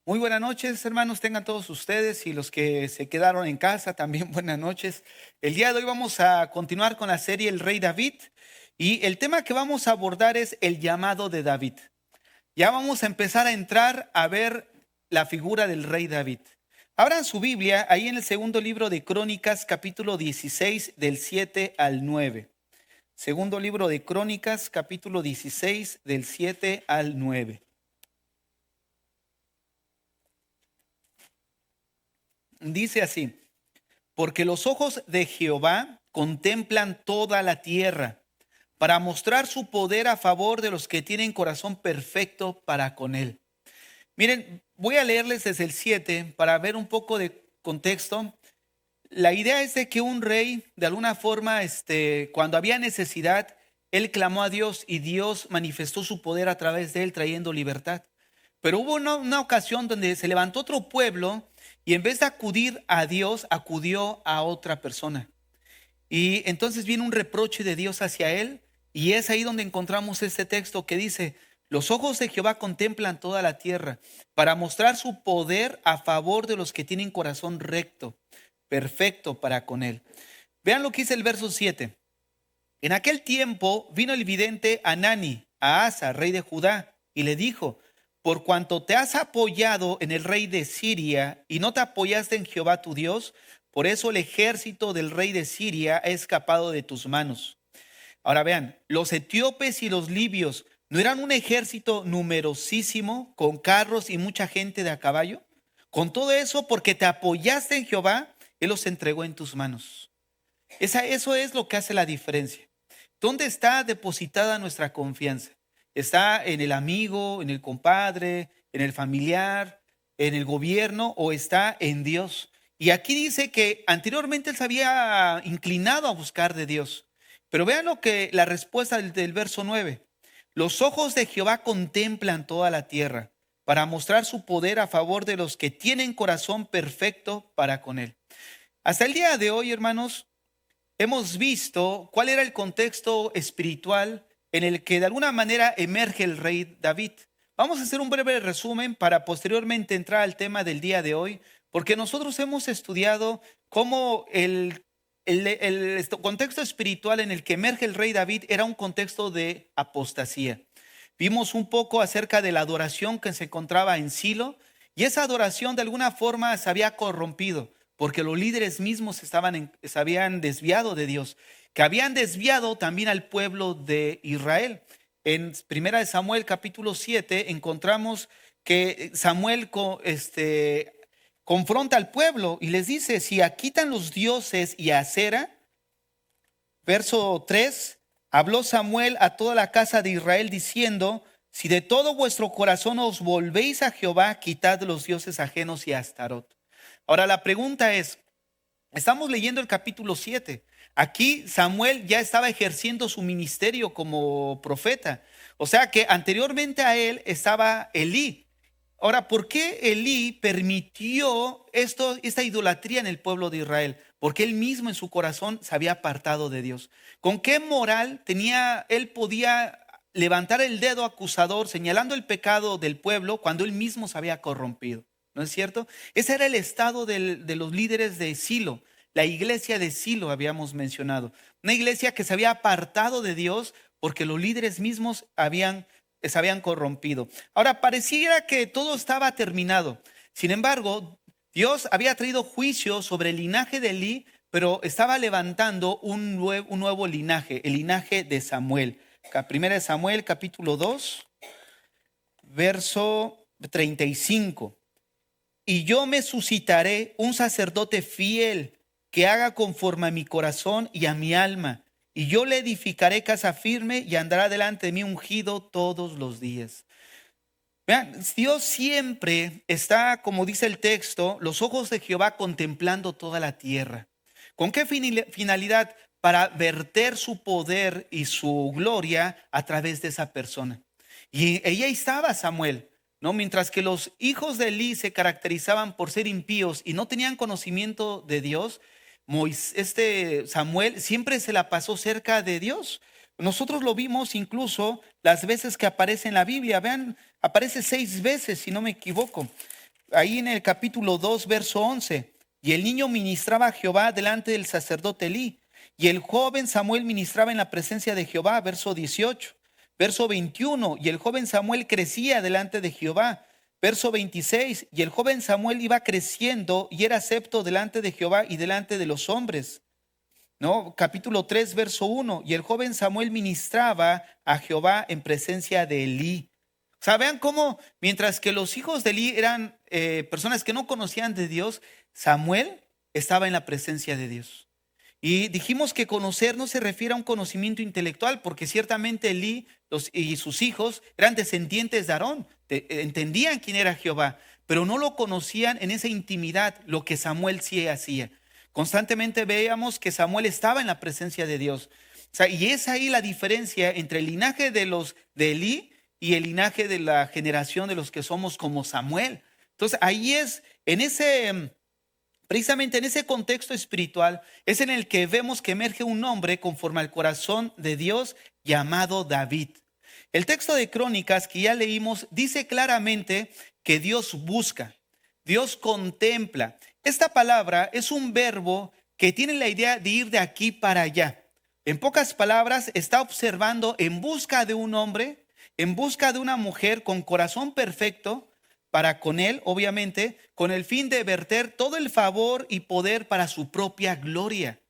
Muy buenas noches, hermanos, tengan todos ustedes y los que se quedaron en casa también buenas noches. El día de hoy vamos a continuar con la serie El Rey David y el tema que vamos a abordar es el llamado de David. Ya vamos a empezar a entrar a ver la figura del Rey David. Abran su Biblia ahí en el segundo libro de Crónicas, capítulo 16, del 7 al 9. Segundo libro de Crónicas, capítulo 16, del 7 al 9. Dice así: porque los ojos de Jehová contemplan toda la tierra para mostrar su poder a favor de los que tienen corazón perfecto para con él. Miren, voy a leerles desde el 7 para ver un poco de contexto. La idea es de que un rey, de alguna forma, cuando había necesidad, él clamó a Dios y Dios manifestó su poder a través de él, trayendo libertad. Pero hubo una ocasión donde se levantó otro pueblo y en vez de acudir a Dios, acudió a otra persona. Y entonces viene un reproche de Dios hacia él, y es ahí donde encontramos este texto que dice: los ojos de Jehová contemplan toda la tierra para mostrar su poder a favor de los que tienen corazón recto, perfecto para con él. Vean lo que dice el verso 7. En aquel tiempo vino el vidente Anani a Asa, rey de Judá, y le dijo: por cuanto te has apoyado en el rey de Siria y no te apoyaste en Jehová tu Dios, por eso el ejército del rey de Siria ha escapado de tus manos. Ahora vean, los etíopes y los libios no eran un ejército numerosísimo con carros y mucha gente de a caballo. Con todo eso, porque te apoyaste en Jehová, él los entregó en tus manos. Eso es lo que hace la diferencia. ¿Dónde está depositada nuestra confianza? ¿Está en el amigo, en el compadre, en el familiar, en el gobierno, o está en Dios? Y aquí dice que anteriormente él se había inclinado a buscar de Dios. Pero vean lo que la respuesta del verso 9. Los ojos de Jehová contemplan toda la tierra para mostrar su poder a favor de los que tienen corazón perfecto para con él. Hasta el día de hoy, hermanos, hemos visto cuál era el contexto espiritual en el que de alguna manera emerge el rey David. Vamos a hacer un breve resumen para posteriormente entrar al tema del día de hoy, porque nosotros hemos estudiado cómo el contexto espiritual en el que emerge el rey David era un contexto de apostasía. Vimos un poco acerca de la adoración que se encontraba en Silo, y esa adoración de alguna forma se había corrompido porque los líderes mismos se habían desviado de Dios, que habían desviado también al pueblo de Israel. En Primera de Samuel capítulo 7 encontramos que Samuel confronta al pueblo y les dice: si quitan los dioses y a Acera. Verso 3, habló Samuel a toda la casa de Israel diciendo: si de todo vuestro corazón os volvéis a Jehová, quitad los dioses ajenos y a Astarot. Ahora la pregunta es, estamos leyendo el capítulo 7. Aquí Samuel ya estaba ejerciendo su ministerio como profeta. O sea que anteriormente a él estaba Elí. Ahora, ¿por qué Elí permitió esta idolatría en el pueblo de Israel? Porque él mismo en su corazón se había apartado de Dios. ¿Con qué moral él podía levantar el dedo acusador señalando el pecado del pueblo cuando él mismo se había corrompido? ¿No es cierto? Ese era el estado de los líderes de Silo, la iglesia de Silo habíamos mencionado. Una iglesia que se había apartado de Dios porque los líderes mismos se habían corrompido. Ahora, pareciera que todo estaba terminado. Sin embargo, Dios había traído juicio sobre el linaje de Elí, pero estaba levantando un nuevo linaje, el linaje de Samuel. Primera de Samuel, capítulo 2, verso 35. Y yo me suscitaré un sacerdote fiel que haga conforme a mi corazón y a mi alma. Y yo le edificaré casa firme y andará delante de mí ungido todos los días. Vean, Dios siempre está, como dice el texto, los ojos de Jehová contemplando toda la tierra. ¿Con qué finalidad? Para verter su poder y su gloria a través de esa persona. Y ahí estaba Samuel. ¿No? Mientras que los hijos de Elí se caracterizaban por ser impíos y no tenían conocimiento de Dios, Samuel siempre se la pasó cerca de Dios. Nosotros lo vimos incluso las veces que aparece en la Biblia. Vean, aparece 6 veces, si no me equivoco. ahí en el capítulo 2, verso 11. Y el niño ministraba a Jehová delante del sacerdote Elí. Y el joven Samuel ministraba en la presencia de Jehová, verso 18. Verso 21. Y el joven Samuel crecía delante de Jehová. Verso 26. Y el joven Samuel iba creciendo y era acepto delante de Jehová y delante de los hombres. ¿No? Capítulo 3, verso 1. Y el joven Samuel ministraba a Jehová en presencia de Elí. O sea, vean cómo mientras que los hijos de Elí eran personas que no conocían de Dios, Samuel estaba en la presencia de Dios. Y dijimos que conocer no se refiere a un conocimiento intelectual, porque ciertamente Elí y sus hijos eran descendientes de Aarón, entendían quién era Jehová, pero no lo conocían en esa intimidad, lo que Samuel sí hacía. Constantemente veíamos que Samuel estaba en la presencia de Dios. O sea, y es ahí la diferencia entre el linaje de los de Elí y el linaje de la generación de los que somos como Samuel. Entonces, ahí es, precisamente en ese contexto espiritual, es en el que vemos que emerge un hombre conforme al corazón de Dios llamado David. El texto de Crónicas que ya leímos dice claramente que Dios busca, Dios contempla. Esta palabra es un verbo que tiene la idea de ir de aquí para allá. En pocas palabras, está observando en busca de un hombre, en busca de una mujer con corazón perfecto para con él, obviamente, con el fin de verter todo el favor y poder para su propia gloria.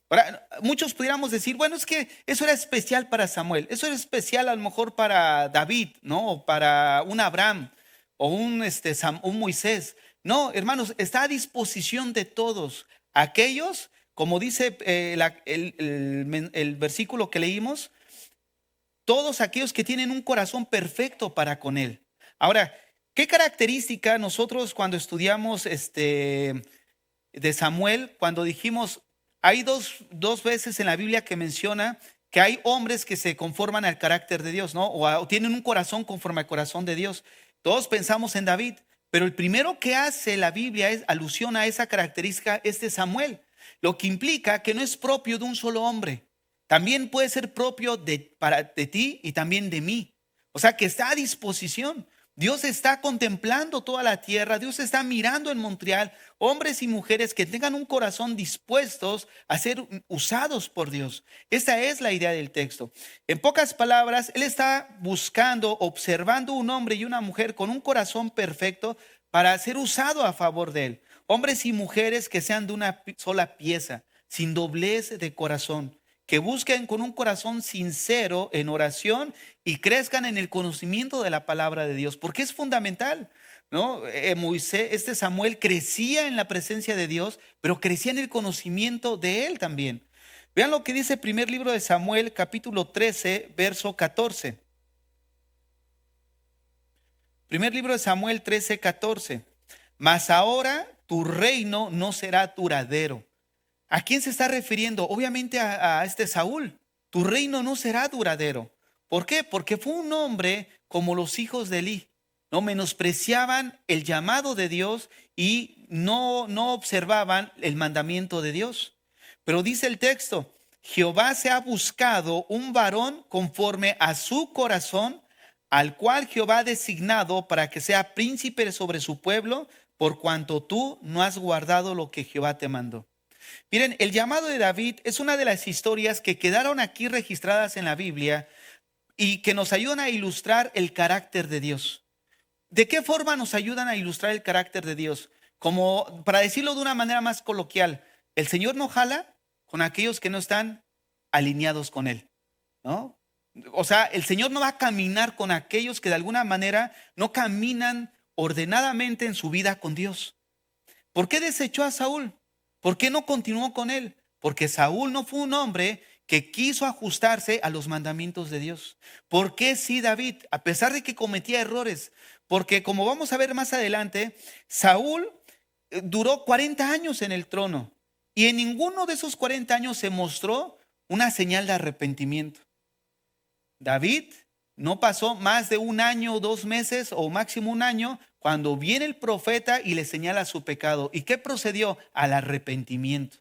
Ahora, muchos pudiéramos decir, bueno, es que eso era especial para Samuel, eso era especial a lo mejor para David, ¿no? O para un Abraham o un Moisés. No, hermanos, está a disposición de todos aquellos, como dice el versículo que leímos, todos aquellos que tienen un corazón perfecto para con él. Ahora, ¿qué característica nosotros cuando estudiamos de Samuel, cuando dijimos, hay dos veces en la Biblia que menciona que hay hombres que se conforman al carácter de Dios, ¿no? O tienen un corazón conforme al corazón de Dios. Todos pensamos en David, pero el primero que hace la Biblia es alusión a esa característica, es de Samuel, lo que implica que no es propio de un solo hombre. También puede ser propio de ti y también de mí. O sea, que está a disposición. Dios está contemplando toda la tierra, Dios está mirando en Montreal hombres y mujeres que tengan un corazón dispuestos a ser usados por Dios. Esta es la idea del texto. En pocas palabras, Él está buscando, observando un hombre y una mujer con un corazón perfecto para ser usado a favor de Él. Hombres y mujeres que sean de una sola pieza, sin doblez de corazón, que busquen con un corazón sincero en oración y crezcan en el conocimiento de la palabra de Dios, porque es fundamental, ¿no? Samuel crecía en la presencia de Dios, pero crecía en el conocimiento de él también. Vean lo que dice el primer libro de Samuel, capítulo 13, verso 14. Primer libro de Samuel 13, 14. Mas ahora tu reino no será duradero. ¿A quién se está refiriendo? Obviamente a este Saúl. Tu reino no será duradero. ¿Por qué? Porque fue un hombre como los hijos de Elí. No menospreciaban el llamado de Dios y no observaban el mandamiento de Dios. Pero dice el texto, Jehová se ha buscado un varón conforme a su corazón, al cual Jehová ha designado para que sea príncipe sobre su pueblo, por cuanto tú no has guardado lo que Jehová te mandó. Miren, el llamado de David es una de las historias que quedaron aquí registradas en la Biblia y que nos ayudan a ilustrar el carácter de Dios. ¿De qué forma nos ayudan a ilustrar el carácter de Dios? Como, para decirlo de una manera más coloquial, el Señor no jala con aquellos que no están alineados con Él, ¿no? O sea, el Señor no va a caminar con aquellos que de alguna manera no caminan ordenadamente en su vida con Dios. ¿Por qué desechó a Saúl? ¿Por qué no continuó con él? Porque Saúl no fue un hombre que quiso ajustarse a los mandamientos de Dios. ¿Por qué sí David? A pesar de que cometía errores. Porque como vamos a ver más adelante, Saúl duró 40 años en el trono. Y en ninguno de esos 40 años se mostró una señal de arrepentimiento. David no pasó más de un año, 2 meses o máximo un año cuando viene el profeta y le señala su pecado. ¿Y qué procedió? Al arrepentimiento.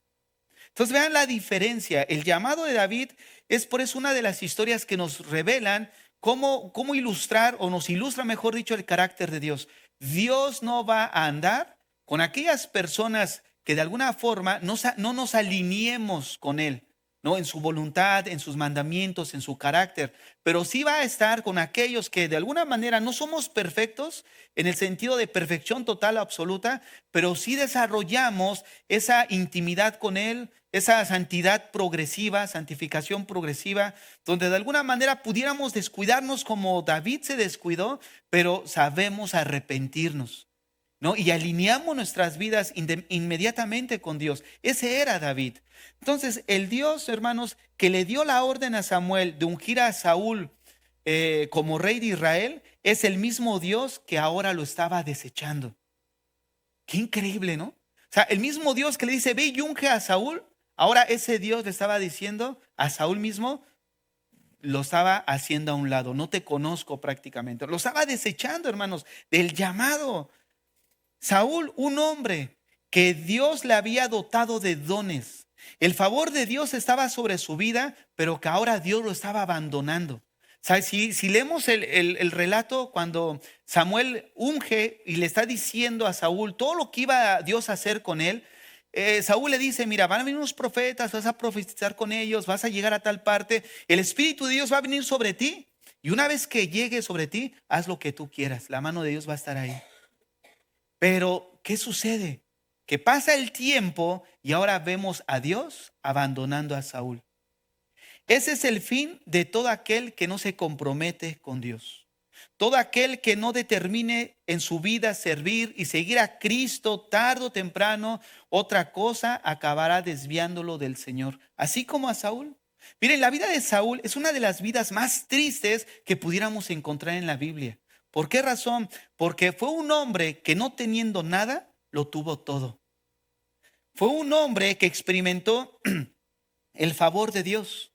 Entonces vean la diferencia. El llamado de David es por eso una de las historias que nos revelan cómo ilustrar, o nos ilustra mejor dicho, el carácter de Dios. Dios no va a andar con aquellas personas que de alguna forma no nos alineemos con Él, ¿no? En su voluntad, en sus mandamientos, en su carácter, pero sí va a estar con aquellos que de alguna manera no somos perfectos en el sentido de perfección total o absoluta, pero sí desarrollamos esa intimidad con Él, esa santidad progresiva, santificación progresiva, donde de alguna manera pudiéramos descuidarnos como David se descuidó, pero sabemos arrepentirnos, ¿no? Y alineamos nuestras vidas inmediatamente con Dios. Ese era David. Entonces, el Dios, hermanos, que le dio la orden a Samuel de ungir a Saúl como rey de Israel, es el mismo Dios que ahora lo estaba desechando. Qué increíble, ¿no? O sea, el mismo Dios que le dice, ve y unge a Saúl, ahora ese Dios le estaba diciendo a Saúl mismo, lo estaba haciendo a un lado, no te conozco prácticamente. Lo estaba desechando, hermanos, del llamado. Saúl, un hombre que Dios le había dotado de dones. El favor de Dios estaba sobre su vida, pero que ahora Dios lo estaba abandonando. ¿Sabes? Si leemos el relato cuando Samuel unge y le está diciendo a Saúl todo lo que iba Dios a hacer con él, Saúl le dice, mira, van a venir unos profetas, vas a profetizar con ellos, vas a llegar a tal parte, el Espíritu de Dios va a venir sobre ti y una vez que llegue sobre ti, haz lo que tú quieras, la mano de Dios va a estar ahí. Pero, ¿qué sucede? Que pasa el tiempo y ahora vemos a Dios abandonando a Saúl. Ese es el fin de todo aquel que no se compromete con Dios. Todo aquel que no determine en su vida servir y seguir a Cristo tarde o temprano, otra cosa acabará desviándolo del Señor. Así como a Saúl. Miren, la vida de Saúl es una de las vidas más tristes que pudiéramos encontrar en la Biblia. ¿Por qué razón? Porque fue un hombre que no teniendo nada, lo tuvo todo. Fue un hombre que experimentó el favor de Dios,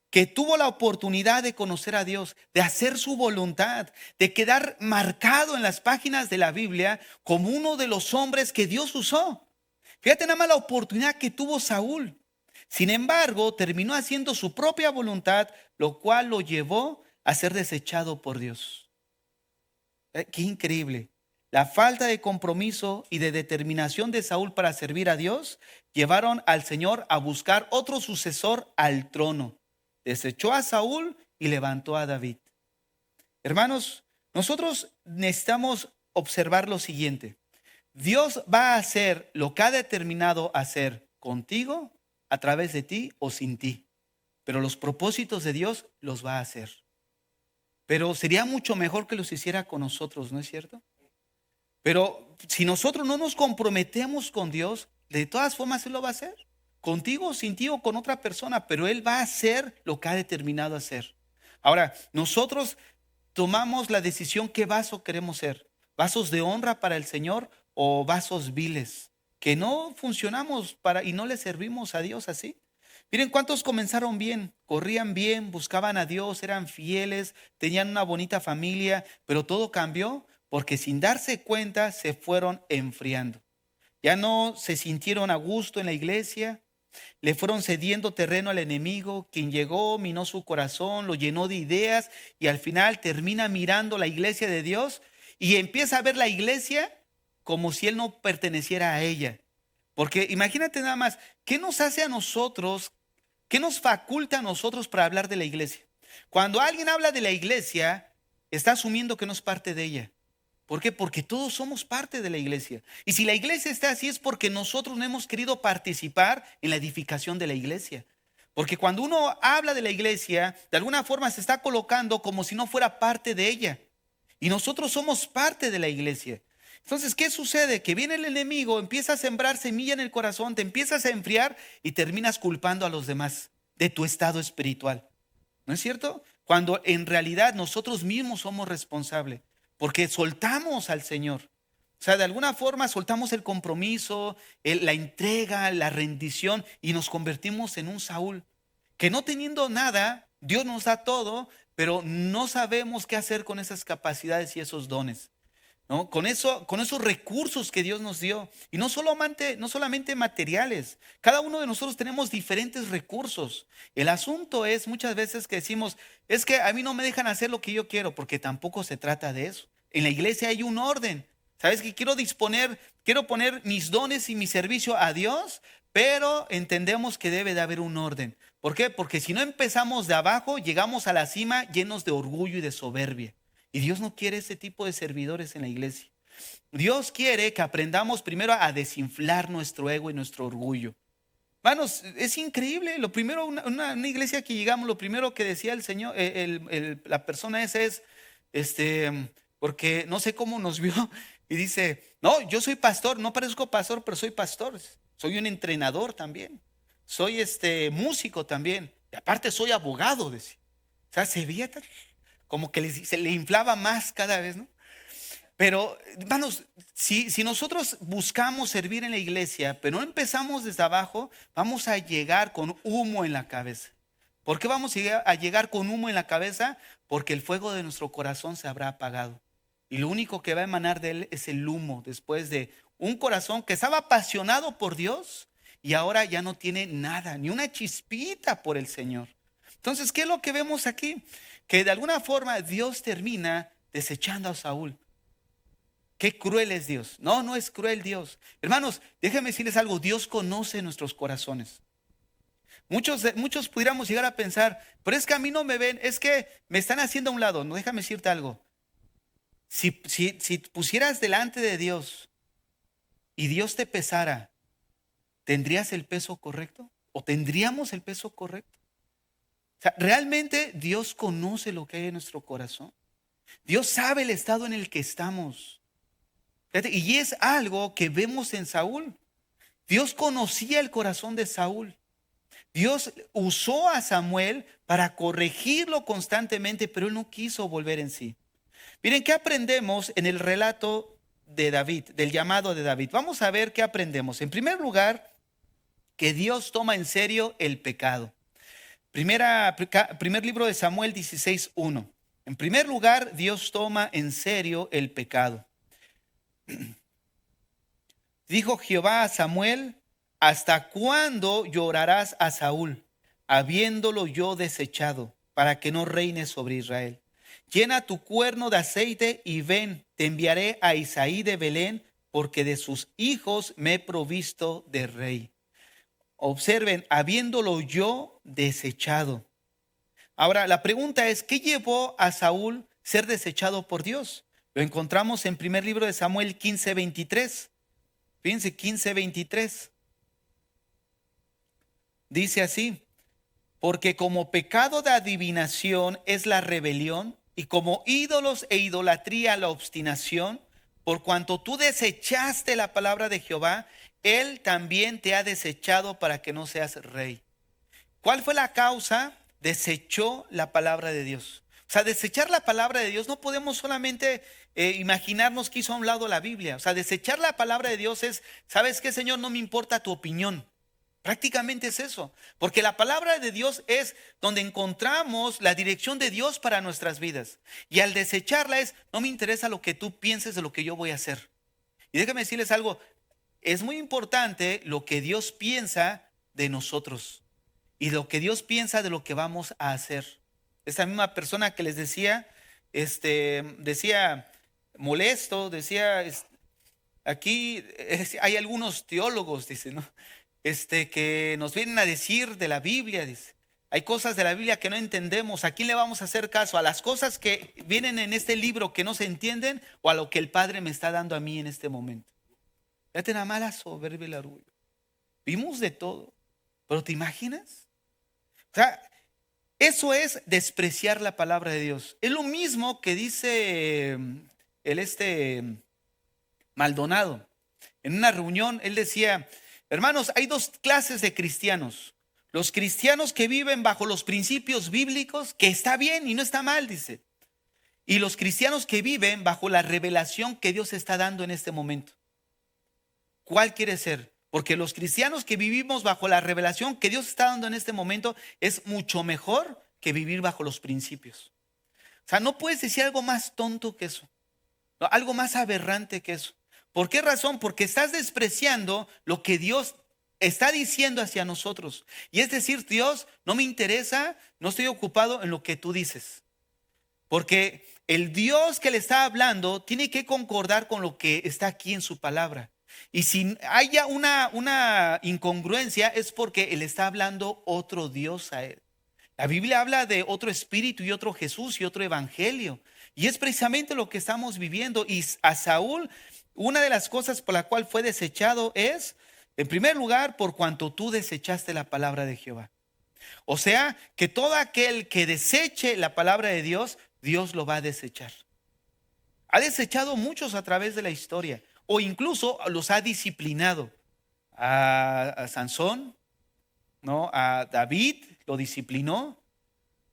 que tuvo la oportunidad de conocer a Dios, de hacer su voluntad, de quedar marcado en las páginas de la Biblia como uno de los hombres que Dios usó. Fíjate nada más la oportunidad que tuvo Saúl. Sin embargo, terminó haciendo su propia voluntad, lo cual lo llevó a ser desechado por Dios. Qué increíble. La falta de compromiso y de determinación de Saúl para servir a Dios llevaron al Señor a buscar otro sucesor al trono. Desechó a Saúl y levantó a David. Hermanos, nosotros necesitamos observar lo siguiente. Dios va a hacer lo que ha determinado hacer contigo, a través de ti o sin ti. Pero los propósitos de Dios los va a hacer. Pero sería mucho mejor que los hiciera con nosotros, ¿no es cierto? Pero si nosotros no nos comprometemos con Dios, de todas formas Él lo va a hacer. Contigo, sin ti o con otra persona, pero Él va a hacer lo que ha determinado hacer. Ahora, nosotros tomamos la decisión qué vaso queremos ser. ¿Vasos de honra para el Señor o vasos viles? Que no funcionamos para y no le servimos a Dios así. Miren cuántos comenzaron bien, corrían bien, buscaban a Dios, eran fieles, tenían una bonita familia, pero todo cambió porque sin darse cuenta se fueron enfriando. Ya no se sintieron a gusto en la iglesia, le fueron cediendo terreno al enemigo, quien llegó, minó su corazón, lo llenó de ideas y al final termina mirando la iglesia de Dios y empieza a ver la iglesia como si él no perteneciera a ella. Porque imagínate nada más, ¿qué nos hace a nosotros? ¿Qué nos faculta a nosotros para hablar de la iglesia? Cuando alguien habla de la iglesia, está asumiendo que no es parte de ella. ¿Por qué? Porque todos somos parte de la iglesia. Y si la iglesia está así es porque nosotros no hemos querido participar en la edificación de la iglesia. Porque cuando uno habla de la iglesia, de alguna forma se está colocando como si no fuera parte de ella. Y nosotros somos parte de la iglesia. Entonces, ¿qué sucede? Que viene el enemigo, empieza a sembrar semilla en el corazón, te empiezas a enfriar y terminas culpando a los demás de tu estado espiritual. ¿No es cierto? Cuando en realidad nosotros mismos somos responsables, porque soltamos al Señor. O sea, de alguna forma soltamos el compromiso, la entrega, la rendición y nos convertimos en un Saúl, que no teniendo nada, Dios nos da todo, pero no sabemos qué hacer con esas capacidades y esos dones. ¿No? Con esos recursos que Dios nos dio. Y no solamente materiales. Cada uno de nosotros tenemos diferentes recursos. El asunto es muchas veces que decimos, es que a mí no me dejan hacer lo que yo quiero, porque tampoco se trata de eso. En la iglesia hay un orden. ¿Sabes que quiero poner mis dones y mi servicio a Dios, pero entendemos que debe de haber un orden? ¿Por qué? Porque si no empezamos de abajo, llegamos a la cima llenos de orgullo y de soberbia. Y Dios no quiere ese tipo de servidores en la iglesia. Dios quiere que aprendamos primero a desinflar nuestro ego y nuestro orgullo. Hermanos, es increíble. Lo primero, una iglesia que llegamos, lo primero que decía el Señor, la persona esa es, porque no sé cómo nos vio y dice, no, yo soy pastor, no parezco pastor, pero soy pastor. Soy un entrenador también. Soy músico también. Y aparte soy abogado, decía. O sea, se veía como que se le inflaba más cada vez, ¿no? Pero, hermanos, si nosotros buscamos servir en la iglesia, pero no empezamos desde abajo, vamos a llegar con humo en la cabeza. ¿Por qué vamos a llegar con humo en la cabeza? Porque el fuego de nuestro corazón se habrá apagado. Y lo único que va a emanar de él es el humo después de un corazón que estaba apasionado por Dios y ahora ya no tiene nada, ni una chispita por el Señor. Entonces, ¿qué es lo que vemos aquí? Que de alguna forma Dios termina desechando a Saúl. Qué cruel es Dios. No, no es cruel Dios. Hermanos, déjenme decirles algo. Dios conoce nuestros corazones. Muchos pudiéramos llegar a pensar, pero es que a mí no me ven, es que me están haciendo a un lado. No, déjame decirte algo. Si pusieras delante de Dios y Dios te pesara, ¿tendrías el peso correcto? ¿O tendríamos el peso correcto? O sea, realmente Dios conoce lo que hay en nuestro corazón. Dios sabe el estado en el que estamos. Fíjate, y es algo que vemos en Saúl. Dios conocía el corazón de Saúl. Dios usó a Samuel para corregirlo constantemente, pero él no quiso volver en sí. Miren, ¿qué aprendemos en el relato de David, del llamado de David? Vamos a ver qué aprendemos. En primer lugar, que Dios toma en serio el pecado. Primer libro de Samuel 16:1. En primer lugar, Dios toma en serio el pecado. Dijo Jehová a Samuel: ¿hasta cuándo llorarás a Saúl, habiéndolo yo desechado, para que no reine sobre Israel? Llena tu cuerno de aceite y ven, te enviaré a Isaí de Belén, porque de sus hijos me he provisto de rey. Observen, habiéndolo yo desechado. Ahora, la pregunta es, ¿qué llevó a Saúl ser desechado por Dios? Lo encontramos en primer libro de Samuel 15:23. Fíjense, 15:23. Dice así: porque como pecado de adivinación es la rebelión, y como ídolos e idolatría la obstinación, por cuanto tú desechaste la palabra de Jehová, él también te ha desechado para que no seas rey. ¿Cuál fue la causa? Desechó la palabra de Dios. O sea, desechar la palabra de Dios, no podemos solamente imaginarnos que hizo a un lado la Biblia. O sea, desechar la palabra de Dios es, ¿sabes qué, Señor? No me importa tu opinión. Prácticamente es eso, porque la palabra de Dios es donde encontramos la dirección de Dios para nuestras vidas. Y al desecharla es, no me interesa lo que tú pienses de lo que yo voy a hacer. Y déjame decirles algo, es muy importante lo que Dios piensa de nosotros y lo que Dios piensa de lo que vamos a hacer. Esa misma persona que les decía, decía molesto, decía, aquí hay algunos teólogos, dice, ¿no? Que nos vienen a decir de la Biblia, dice. Hay cosas de la Biblia que no entendemos. ¿A quién le vamos a hacer caso? ¿A las cosas que vienen en este libro que no se entienden o a lo que el Padre me está dando a mí en este momento? Fíjate nada más la soberbia y el orgullo. Vimos de todo, pero ¿te imaginas? O sea, eso es despreciar la palabra de Dios. Es lo mismo que dice Maldonado. En una reunión él decía: hermanos, hay dos clases de cristianos. Los cristianos que viven bajo los principios bíblicos, que está bien y no está mal, dice. Y los cristianos que viven bajo la revelación que Dios está dando en este momento. ¿Cuál quiere ser? Porque los cristianos que vivimos bajo la revelación que Dios está dando en este momento es mucho mejor que vivir bajo los principios. O sea, no puedes decir algo más tonto que eso, no, algo más aberrante que eso. ¿Por qué razón? Porque estás despreciando lo que Dios está diciendo hacia nosotros. Y es decir, Dios, no me interesa, no estoy ocupado en lo que tú dices. Porque el Dios que le está hablando tiene que concordar con lo que está aquí en su palabra. Y si haya una incongruencia es porque él está hablando otro Dios a él. La Biblia habla de otro espíritu y otro Jesús y otro evangelio. Y es precisamente lo que estamos viviendo. Y a Saúl, una de las cosas por la cual fue desechado es, en primer lugar, por cuanto tú desechaste la palabra de Jehová. O sea, que todo aquel que deseche la palabra de Dios, Dios lo va a desechar. Ha desechado muchos a través de la historia, o incluso los ha disciplinado. A Sansón, ¿no? A David lo disciplinó,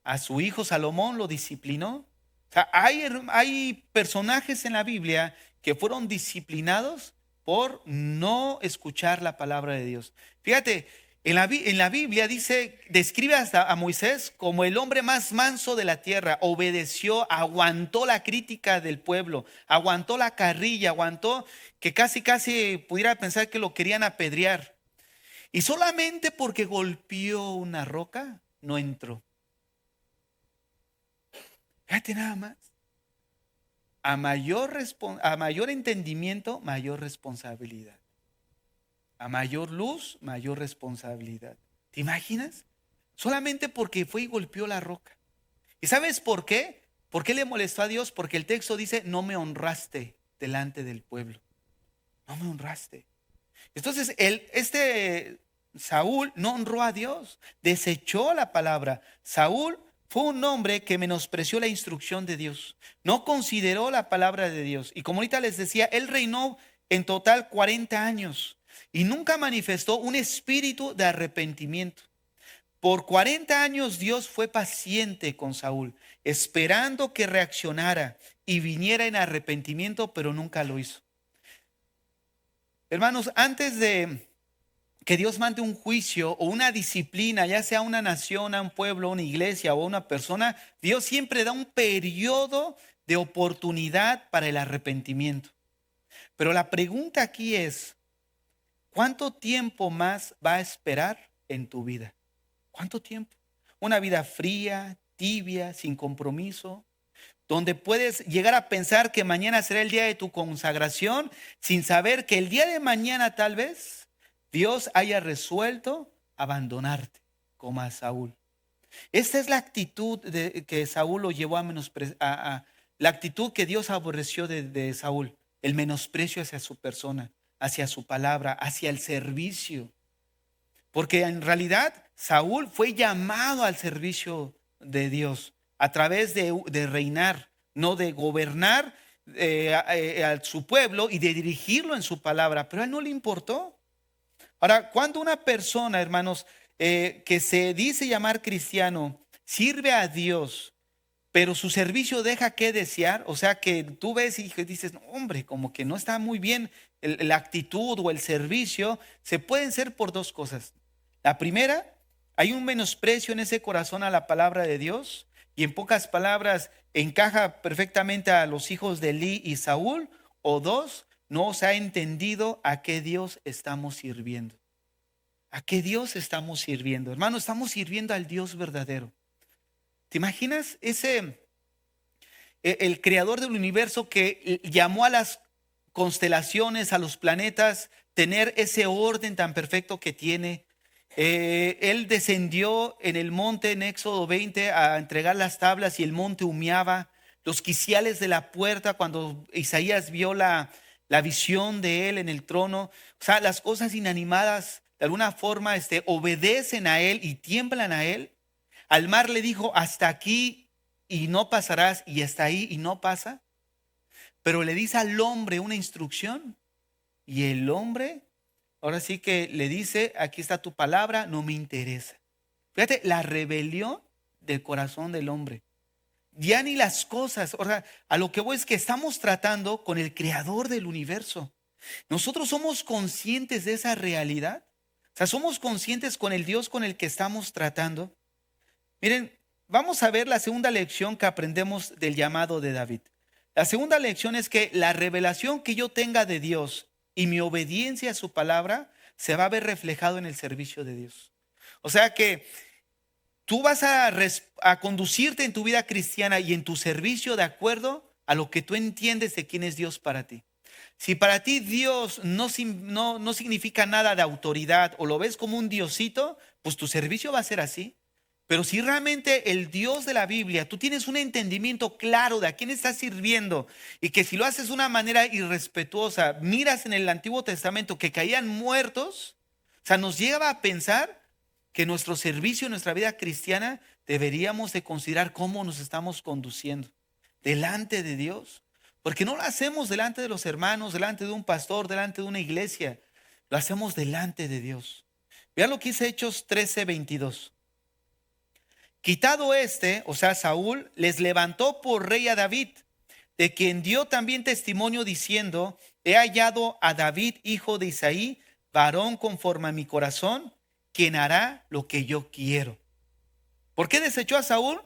a su hijo Salomón lo disciplinó. O sea, hay personajes en la Biblia que fueron disciplinados por no escuchar la palabra de Dios. Fíjate, en la Biblia dice, describe hasta a Moisés como el hombre más manso de la tierra. Obedeció, aguantó la crítica del pueblo, aguantó la carrilla, aguantó que casi pudiera pensar que lo querían apedrear. Y solamente porque golpeó una roca, no entró. Fíjate nada más. A mayor entendimiento, mayor responsabilidad. A mayor luz, mayor responsabilidad. ¿Te imaginas? Solamente porque fue y golpeó la roca. ¿Y sabes por qué? ¿Por qué le molestó a Dios? Porque el texto dice, no me honraste delante del pueblo. No me honraste. Entonces, Saúl no honró a Dios, desechó la palabra. Saúl fue un hombre que menospreció la instrucción de Dios, no consideró la palabra de Dios. Y como ahorita les decía, él reinó en total 40 años y nunca manifestó un espíritu de arrepentimiento. Por 40 años Dios fue paciente con Saúl, esperando que reaccionara y viniera en arrepentimiento, pero nunca lo hizo. Hermanos, antes de que Dios mande un juicio o una disciplina, ya sea a una nación, a un pueblo, a una iglesia o a una persona, Dios siempre da un periodo de oportunidad para el arrepentimiento. Pero la pregunta aquí es, ¿cuánto tiempo más va a esperar en tu vida? ¿Cuánto tiempo? Una vida fría, tibia, sin compromiso, donde puedes llegar a pensar que mañana será el día de tu consagración, sin saber que el día de mañana tal vez Dios haya resuelto abandonarte, como a Saúl. Esta es la actitud que Saúl lo llevó a menospreciar, la actitud que Dios aborreció de Saúl, el menosprecio hacia su persona, hacia su palabra, hacia el servicio. Porque en realidad Saúl fue llamado al servicio de Dios a través de reinar, no de gobernar a su pueblo y de dirigirlo en su palabra, pero a él no le importó. Ahora, cuando una persona, hermanos, que se dice llamar cristiano, sirve a Dios, pero su servicio deja que desear, o sea que tú ves y dices, no, hombre, como que no está muy bien la actitud o el servicio, se pueden ser por dos cosas. La primera, hay un menosprecio en ese corazón a la palabra de Dios y en pocas palabras encaja perfectamente a los hijos de Elí y Saúl, o dos, no se ha entendido a qué Dios estamos sirviendo. ¿A qué Dios estamos sirviendo? Hermano, estamos sirviendo al Dios verdadero. ¿Te imaginas el creador del universo que llamó a las constelaciones, a los planetas, tener ese orden tan perfecto que tiene? Él descendió en el monte en Éxodo 20 a entregar las tablas y el monte humeaba. Los quiciales de la puerta, cuando Isaías vio la visión de él en el trono, o sea, las cosas inanimadas de alguna forma obedecen a él y tiemblan a él. Al mar le dijo, hasta aquí y no pasarás, y hasta ahí y no pasa. Pero le dice al hombre una instrucción y el hombre ahora sí que le dice, aquí está tu palabra, no me interesa. Fíjate, la rebelión del corazón del hombre. Ya ni las cosas, o sea, a lo que voy es que estamos tratando con el creador del universo. Nosotros somos conscientes de esa realidad. O sea, somos conscientes con el Dios con el que estamos tratando. Miren, vamos a ver la segunda lección que aprendemos del llamado de David. La segunda lección es que la revelación que yo tenga de Dios y mi obediencia a su palabra se va a ver reflejado en el servicio de Dios. O sea que tú vas a conducirte en tu vida cristiana y en tu servicio de acuerdo a lo que tú entiendes de quién es Dios para ti. Si para ti Dios no significa nada de autoridad o lo ves como un diosito, pues tu servicio va a ser así. Pero si realmente el Dios de la Biblia, tú tienes un entendimiento claro de a quién estás sirviendo y que si lo haces de una manera irrespetuosa, miras en el Antiguo Testamento que caían muertos, o sea, nos lleva a pensar que nuestro servicio, nuestra vida cristiana, deberíamos de considerar cómo nos estamos conduciendo delante de Dios. Porque no lo hacemos delante de los hermanos, delante de un pastor, delante de una iglesia. Lo hacemos delante de Dios. Vean lo que dice Hechos 13:22. Quitado este, o sea, Saúl, les levantó por rey a David, de quien dio también testimonio diciendo, he hallado a David, hijo de Isaí, varón conforme a mi corazón, quien hará lo que yo quiero. ¿Por qué desechó a Saúl?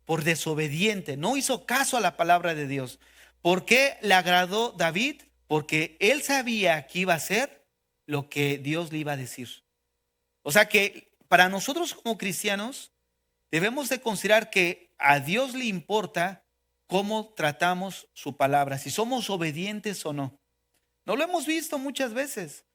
Por desobediente, no hizo caso a la palabra de Dios. ¿Por qué le agradó David? Porque él sabía que iba a hacer lo que Dios le iba a decir. O sea que para nosotros como cristianos debemos de considerar que a Dios le importa cómo tratamos su palabra, si somos obedientes o no. No lo hemos visto muchas veces.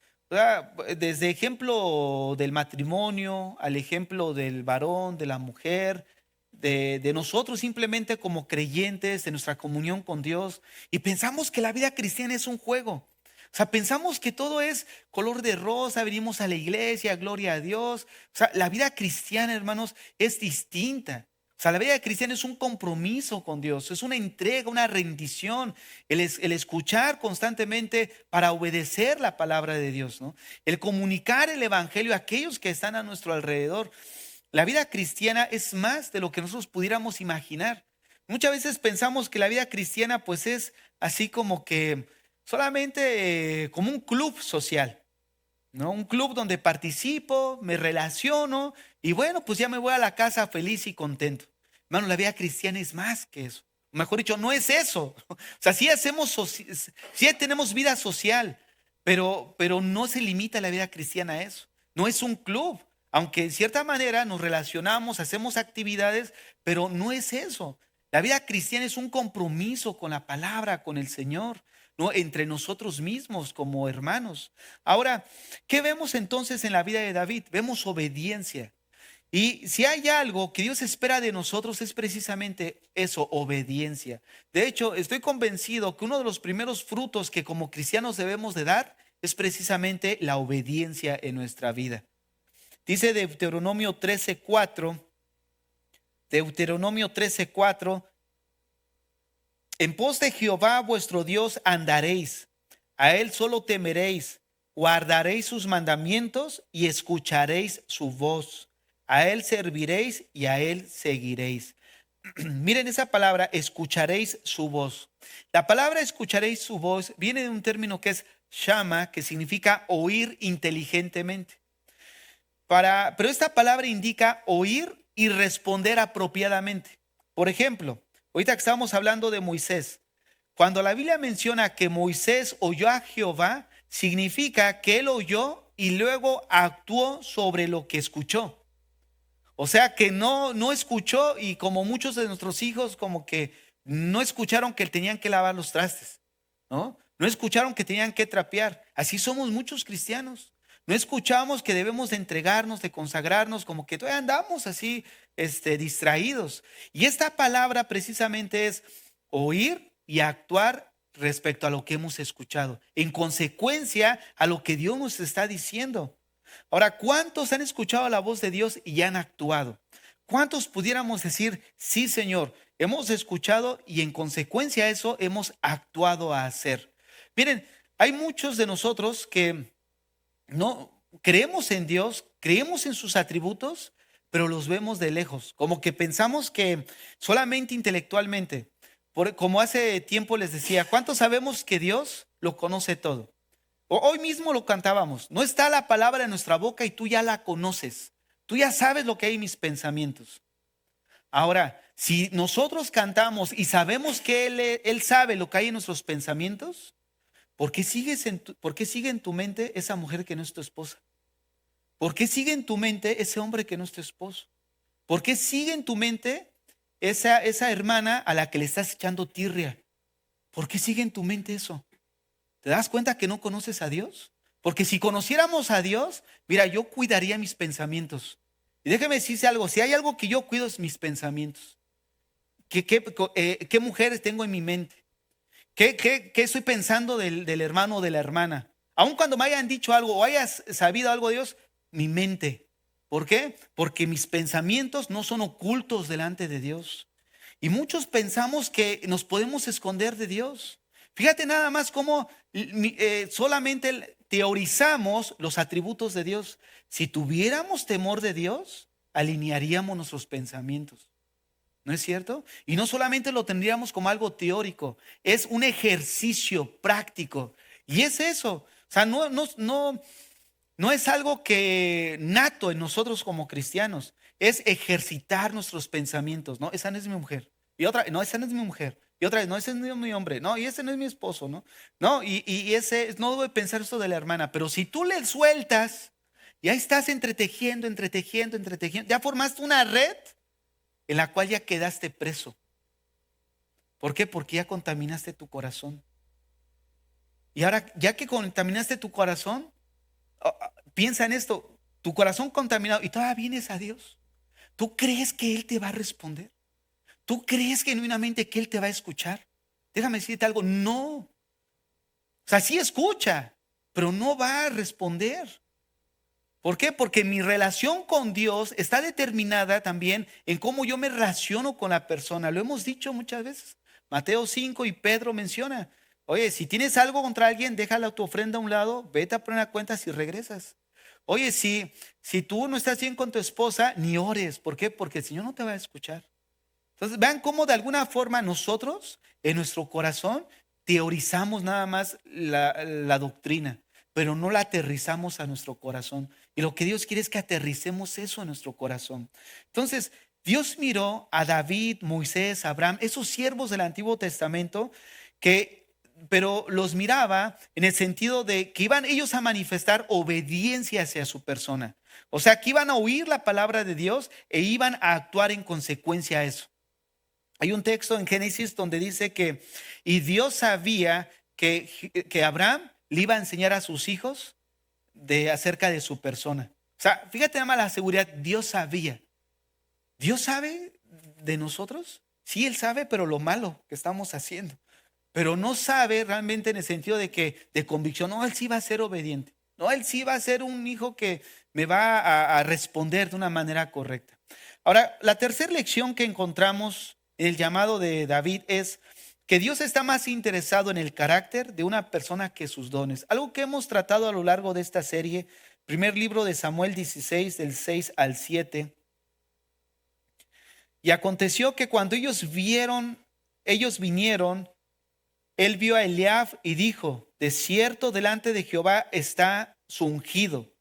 Desde ejemplo del matrimonio, al ejemplo del varón, de la mujer, de nosotros simplemente como creyentes, de nuestra comunión con Dios. Y pensamos que la vida cristiana es un juego. O sea, pensamos que todo es color de rosa, venimos a la iglesia, gloria a Dios. O sea, la vida cristiana, hermanos, es distinta. O sea, la vida cristiana es un compromiso con Dios, es una entrega, una rendición, el escuchar constantemente para obedecer la palabra de Dios, ¿no? El comunicar el evangelio a aquellos que están a nuestro alrededor. La vida cristiana es más de lo que nosotros pudiéramos imaginar. Muchas veces pensamos que la vida cristiana pues es así como que solamente como un club social. ¿No? Un club donde participo, me relaciono y bueno, pues ya me voy a la casa feliz y contento. Hermano, la vida cristiana es más que eso. Mejor dicho, no es eso. O sea, sí tenemos vida social, pero no se limita la vida cristiana a eso. No es un club, aunque en cierta manera nos relacionamos, hacemos actividades, pero no es eso. La vida cristiana es un compromiso con la palabra, con el Señor, ¿no? Entre nosotros mismos como hermanos. Ahora, ¿qué vemos entonces en la vida de David? Vemos obediencia. Y si hay algo que Dios espera de nosotros es precisamente eso, obediencia. De hecho, estoy convencido que uno de los primeros frutos que como cristianos debemos de dar es precisamente la obediencia en nuestra vida. Dice Deuteronomio 13:4, Deuteronomio 13:4, en pos de Jehová vuestro Dios andaréis, a él solo temeréis, guardaréis sus mandamientos y escucharéis su voz. A él serviréis y a él seguiréis. Miren esa palabra, escucharéis su voz. La palabra escucharéis su voz viene de un término que es shama, que significa oír inteligentemente. Pero esta palabra indica oír y responder apropiadamente. Por ejemplo, ahorita que estamos hablando de Moisés, cuando la Biblia menciona que Moisés oyó a Jehová, significa que él oyó y luego actuó sobre lo que escuchó. O sea que no escuchó y como muchos de nuestros hijos como que no escucharon que tenían que lavar los trastes, ¿no? No escucharon que tenían que trapear. Así somos muchos cristianos. No escuchamos que debemos de entregarnos, de consagrarnos, como que todavía andamos así, distraídos. Y esta palabra precisamente es oír y actuar respecto a lo que hemos escuchado, en consecuencia a lo que Dios nos está diciendo. Ahora, ¿cuántos han escuchado la voz de Dios y han actuado? ¿Cuántos pudiéramos decir, sí, Señor, hemos escuchado y en consecuencia a eso hemos actuado a hacer? Miren, hay muchos de nosotros que no creemos en Dios, creemos en sus atributos, pero los vemos de lejos, como que pensamos que solamente intelectualmente, como hace tiempo les decía, ¿cuántos sabemos que Dios lo conoce todo? Hoy mismo lo cantábamos, no está la palabra en nuestra boca y tú ya la conoces, tú ya sabes lo que hay en mis pensamientos. Ahora, si nosotros cantamos y sabemos que Él sabe lo que hay en nuestros pensamientos, ¿por qué sigue en tu mente esa mujer que no es tu esposa? ¿Por qué sigue en tu mente ese hombre que no es tu esposo? ¿Por qué sigue en tu mente esa hermana a la que le estás echando tirria? ¿Por qué sigue en tu mente eso? ¿Te das cuenta que no conoces a Dios? Porque si conociéramos a Dios, mira, yo cuidaría mis pensamientos. Y déjame decirte algo, si hay algo que yo cuido es mis pensamientos. ¿Qué mujeres tengo en mi mente? ¿Qué estoy pensando del hermano o de la hermana? Aun cuando me hayan dicho algo o hayas sabido algo de Dios, mi mente. ¿Por qué? Porque mis pensamientos no son ocultos delante de Dios. Y muchos pensamos que nos podemos esconder de Dios. Fíjate nada más cómo solamente teorizamos los atributos de Dios. Si tuviéramos temor de Dios, alinearíamos nuestros pensamientos. ¿No es cierto? Y no solamente lo tendríamos como algo teórico, es un ejercicio práctico. Y es eso. O sea, no es algo que nato en nosotros como cristianos, es ejercitar nuestros pensamientos. No, esa no es mi mujer. Y otra, no, esa no es mi mujer. Y otra, no, ese no es mi hombre. No, y ese no es mi esposo, ¿no? No, y ese, no debo pensar esto de la hermana. Pero si tú le sueltas, ya estás entretejiendo, entretejiendo, entretejiendo. Ya formaste una red en la cual ya quedaste preso. ¿Por qué? Porque ya contaminaste tu corazón. Y ahora, ya que contaminaste tu corazón, piensa en esto, tu corazón contaminado y todavía vienes a Dios. ¿Tú crees que Él te va a responder? ¿Tú crees genuinamente que Él te va a escuchar? Déjame decirte algo, no. O sea, sí escucha, pero no va a responder. ¿Por qué? Porque mi relación con Dios está determinada también en cómo yo me relaciono con la persona. Lo hemos dicho muchas veces. Mateo 5 y Pedro menciona, oye, si tienes algo contra alguien, déjala tu ofrenda a un lado, vete a poner a cuenta si regresas. Oye, si tú no estás bien con tu esposa, ni ores. ¿Por qué? Porque el Señor no te va a escuchar. Entonces, vean cómo de alguna forma nosotros, en nuestro corazón, teorizamos nada más la doctrina, pero no la aterrizamos a nuestro corazón. Y lo que Dios quiere es que aterricemos eso a nuestro corazón. Entonces, Dios miró a David, Moisés, Abraham, esos siervos del Antiguo Testamento, pero los miraba en el sentido de que iban ellos a manifestar obediencia hacia su persona. O sea, que iban a oír la palabra de Dios e iban a actuar en consecuencia a eso. Hay un texto en Génesis donde dice que, y Dios sabía que Abraham le iba a enseñar a sus hijos acerca de su persona. O sea, fíjate nada más la seguridad, Dios sabía. ¿Dios sabe de nosotros? Sí, Él sabe, pero lo malo que estamos haciendo. Pero no sabe realmente en el sentido de convicción, no, Él sí va a ser obediente. No, Él sí va a ser un hijo que me va a responder de una manera correcta. Ahora, la tercera lección que encontramos en el llamado de David es que Dios está más interesado en el carácter de una persona que sus dones. Algo que hemos tratado a lo largo de esta serie, primer libro de Samuel 16, del 6 al 7. Y aconteció que cuando ellos vinieron, él vio a Eliab y dijo, de cierto delante de Jehová está su ungido.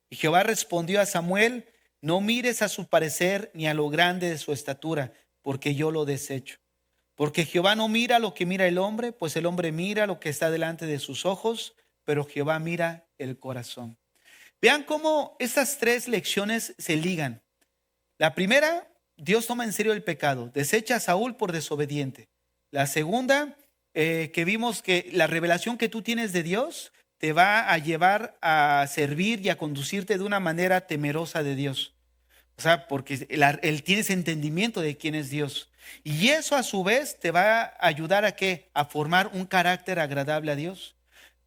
Y Jehová respondió a Samuel, no mires a su parecer ni a lo grande de su estatura, porque yo lo desecho. Porque Jehová no mira lo que mira el hombre, pues el hombre mira lo que está delante de sus ojos, pero Jehová mira el corazón. Vean cómo estas tres lecciones se ligan. La primera, Dios toma en serio el pecado, desecha a Saúl por desobediente. La segunda, que vimos que la revelación que tú tienes de Dios te va a llevar a servir y a conducirte de una manera temerosa de Dios. O sea, porque él tienes entendimiento de quién es Dios. Y eso a su vez te va a ayudar a qué? A formar un carácter agradable a Dios.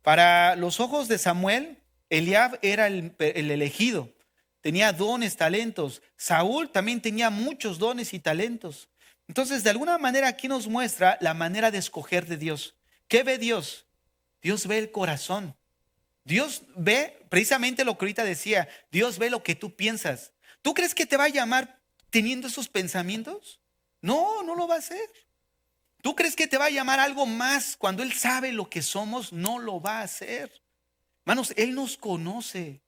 Para los ojos de Samuel, Eliab era el elegido. Tenía dones, talentos. Saúl también tenía muchos dones y talentos. Entonces, de alguna manera aquí nos muestra la manera de escoger de Dios. ¿Qué ve Dios? Dios ve el corazón. Dios ve precisamente lo que ahorita decía. Dios ve lo que tú piensas. ¿Tú crees que te va a llamar teniendo esos pensamientos? No, no lo va a hacer. ¿Tú crees que te va a llamar algo más cuando Él sabe lo que somos? No lo va a hacer. Hermanos, Él nos conoce.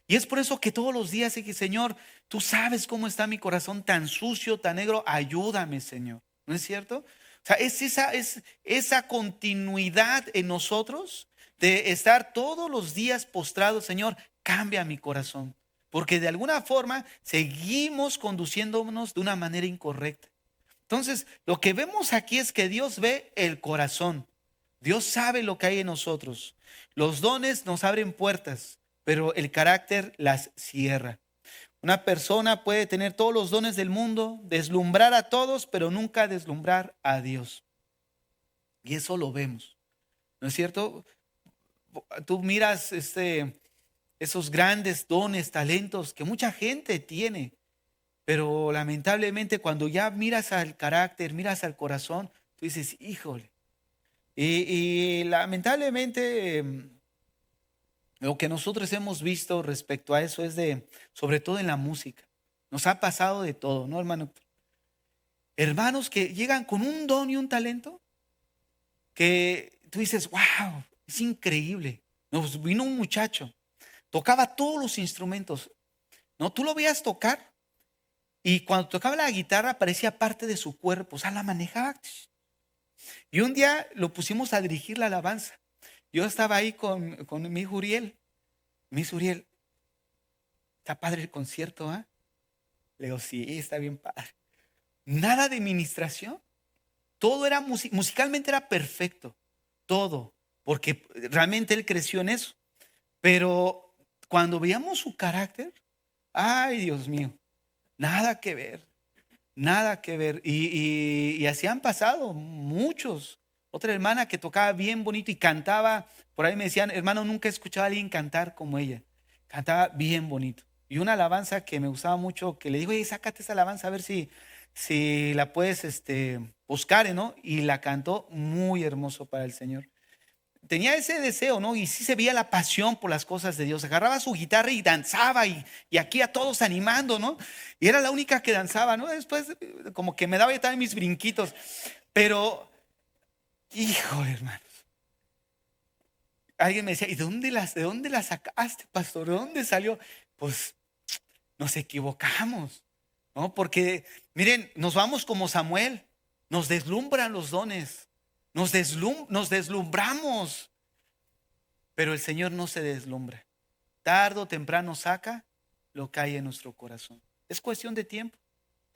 Y es por eso que todos los días dije, Señor, tú sabes cómo está mi corazón tan sucio, tan negro. Ayúdame, Señor. ¿No es cierto? O sea, es esa continuidad en nosotros de estar todos los días postrados, Señor, cambia mi corazón. porque de alguna forma seguimos conduciéndonos de una manera incorrecta. Entonces, lo que vemos aquí es que Dios ve el corazón. Dios sabe lo que hay en nosotros. Los dones nos abren puertas, pero el carácter las cierra. Una persona puede tener todos los dones del mundo, deslumbrar a todos, pero nunca deslumbrar a Dios. Y eso lo vemos, ¿no es cierto? Tú miras esos grandes dones, talentos que mucha gente tiene, pero lamentablemente cuando ya miras al carácter, miras al corazón, tú dices, híjole. Y lamentablemente lo que nosotros hemos visto respecto a eso es sobre todo en la música. Nos ha pasado de todo, ¿no, hermano? Hermanos que llegan con un don y un talento que tú dices, wow, es increíble. Nos vino un muchacho, tocaba todos los instrumentos, ¿no? Tú lo veías tocar y cuando tocaba la guitarra parecía parte de su cuerpo, o sea, la manejaba. Y un día lo pusimos a dirigir la alabanza. Yo estaba ahí con mi hijo Uriel. Mi hijo Uriel, está padre el concierto, ¿ah? Le digo, sí, está bien padre. Nada de ministración. Todo era musicalmente era perfecto. Todo. Porque realmente él creció en eso. Pero cuando veíamos su carácter, ay, Dios mío, nada que ver. Nada que ver. Y así han pasado muchos. Otra hermana que tocaba bien bonito y cantaba, por ahí me decían, hermano, nunca he escuchado a alguien cantar como ella. Cantaba bien bonito. Y una alabanza que me gustaba mucho, que le digo, oye, sácate esa alabanza a ver si la puedes buscar, ¿no? Y la cantó muy hermoso para el Señor. Tenía ese deseo, ¿no? Y sí se veía la pasión por las cosas de Dios. Agarraba su guitarra y danzaba y aquí a todos animando, ¿no? Y era la única que danzaba, ¿no? Después como que me daba ya también mis brinquitos. Pero, hijo, hermanos. Alguien me decía, ¿y de dónde la sacaste, pastor? ¿De dónde salió? Pues nos equivocamos, ¿no? Porque, miren, nos vamos como Samuel. Nos deslumbran los dones. Nos deslumbramos. Pero el Señor no se deslumbra. Tarde o temprano saca lo que hay en nuestro corazón. Es cuestión de tiempo.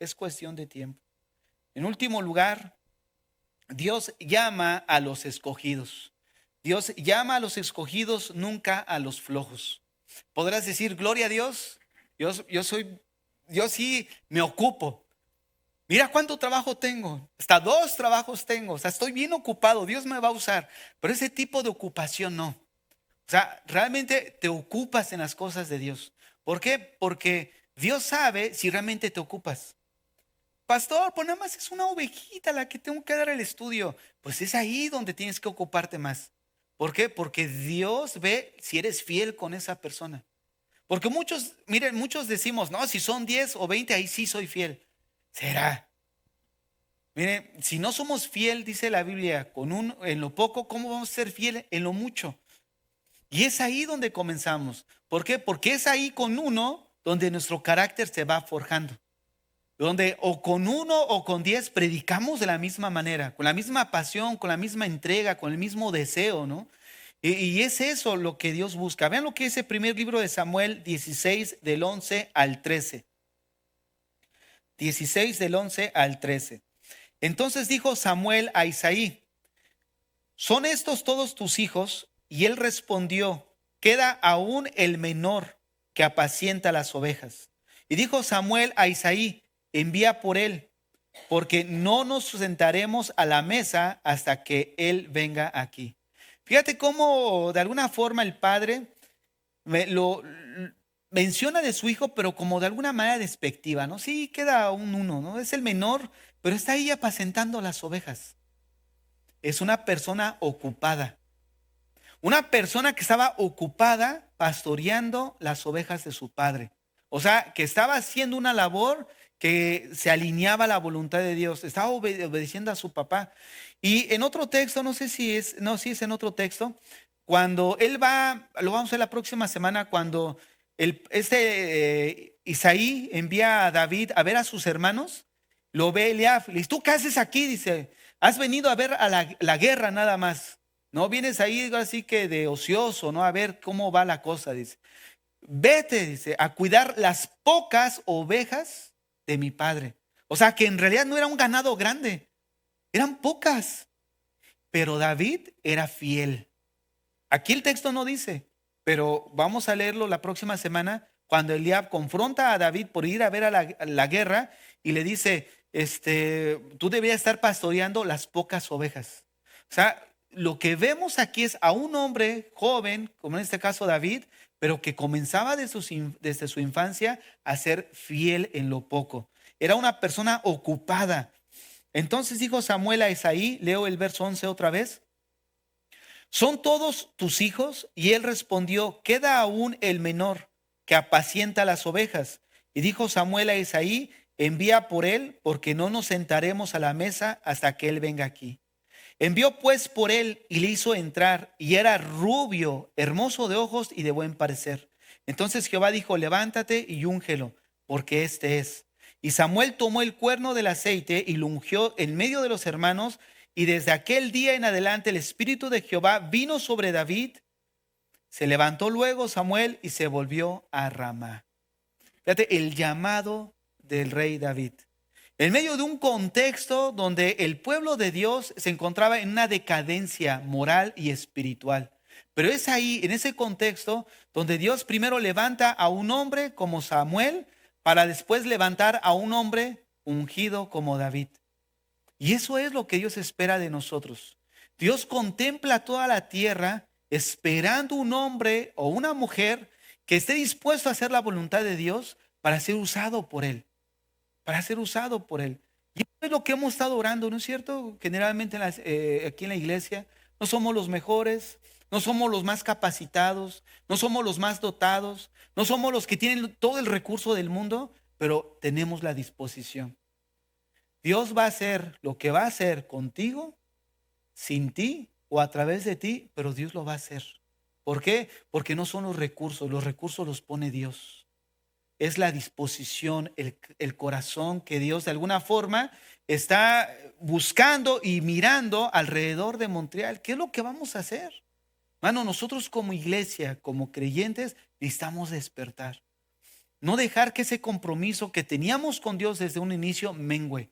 Es cuestión de tiempo. En último lugar, Dios llama a los escogidos. Dios llama a los escogidos, nunca a los flojos. Podrás decir, gloria a Dios. Yo sí me ocupo. Mira cuánto trabajo tengo. Hasta 2 trabajos tengo. O sea, estoy bien ocupado. Dios me va a usar. Pero ese tipo de ocupación no. O sea, realmente te ocupas en las cosas de Dios. ¿Por qué? Porque Dios sabe si realmente te ocupas. Pastor, pues nada más es una ovejita la que tengo que dar el estudio. Pues es ahí donde tienes que ocuparte más. ¿Por qué? Porque Dios ve si eres fiel con esa persona. Porque muchos decimos, no, si son 10 o 20, ahí sí soy fiel. ¿Será? Miren, si no somos fiel, dice la Biblia, en lo poco, ¿cómo vamos a ser fiel en lo mucho? Y es ahí donde comenzamos. ¿Por qué? Porque es ahí con uno donde nuestro carácter se va forjando. Donde o con 1 o con 10 predicamos de la misma manera, con la misma pasión, con la misma entrega, con el mismo deseo, ¿no? Y es eso lo que Dios busca. Vean lo que es el primer libro de Samuel 16 del 11 al 13. 16 del 11 al 13. Entonces dijo Samuel a Isaí, ¿son estos todos tus hijos? Y él respondió, queda aún el menor que apacienta las ovejas. Y dijo Samuel a Isaí, envía por él, porque no nos sentaremos a la mesa hasta que él venga aquí. Fíjate cómo de alguna forma el padre lo menciona de su hijo, pero como de alguna manera despectiva, ¿no? Sí, queda un uno, ¿no? Es el menor, pero está ahí apacentando las ovejas. Es una persona ocupada. Una persona que estaba ocupada pastoreando las ovejas de su padre. O sea, que estaba haciendo una labor que se alineaba a la voluntad de Dios. Estaba obedeciendo a su papá. Y en otro texto, no sé si es, no, si es en otro texto, cuando él va, lo vamos a ver la próxima semana, cuando Isaí envía a David a ver a sus hermanos, lo ve Eliab, le dice, ¿tú qué haces aquí? Dice, has venido a ver a la guerra nada más. No vienes ahí así que de ocioso, ¿no? A ver cómo va la cosa, dice. vete, dice, a cuidar las pocas ovejas de mi padre. O sea, que en realidad no era un ganado grande, eran pocas. Pero David era fiel. Aquí el texto no dice, pero vamos a leerlo la próxima semana cuando Eliab confronta a David por ir a ver a la guerra y le dice, tú debías estar pastoreando las pocas ovejas. O sea, lo que vemos aquí es a un hombre joven, como en este caso David, pero que comenzaba desde su infancia a ser fiel en lo poco. Era una persona ocupada. Entonces dijo Samuel a Isaí, leo el verso 11 otra vez, ¿son todos tus hijos? Y él respondió, queda aún el menor, que apacienta las ovejas. Y dijo Samuel a Isaí, envía por él, porque no nos sentaremos a la mesa hasta que él venga aquí. Envió pues por él y le hizo entrar, y era rubio, hermoso de ojos y de buen parecer. Entonces Jehová dijo, levántate y úngelo, porque este es. Y Samuel tomó el cuerno del aceite y lo ungió en medio de los hermanos, y desde aquel día en adelante el Espíritu de Jehová vino sobre David. Se levantó luego Samuel y se volvió a Ramá. Fíjate, el llamado del rey David. En medio de un contexto donde el pueblo de Dios se encontraba en una decadencia moral y espiritual. Pero es ahí, en ese contexto, donde Dios primero levanta a un hombre como Samuel para después levantar a un hombre ungido como David. Y eso es lo que Dios espera de nosotros. Dios contempla toda la tierra esperando un hombre o una mujer que esté dispuesto a hacer la voluntad de Dios para ser usado por Él. Para ser usado por Él. Y eso es lo que hemos estado orando, ¿no es cierto? Generalmente aquí en la iglesia no somos los mejores, no somos los más capacitados, no somos los más dotados, no somos los que tienen todo el recurso del mundo, pero tenemos la disposición. Dios va a hacer lo que va a hacer contigo, sin ti o a través de ti, pero Dios lo va a hacer. ¿Por qué? Porque no son los recursos los pone Dios. Es la disposición, el corazón que Dios de alguna forma está buscando y mirando alrededor de Montreal. ¿Qué es lo que vamos a hacer? Mano, nosotros como iglesia, como creyentes, necesitamos despertar. No dejar que ese compromiso que teníamos con Dios desde un inicio mengüe.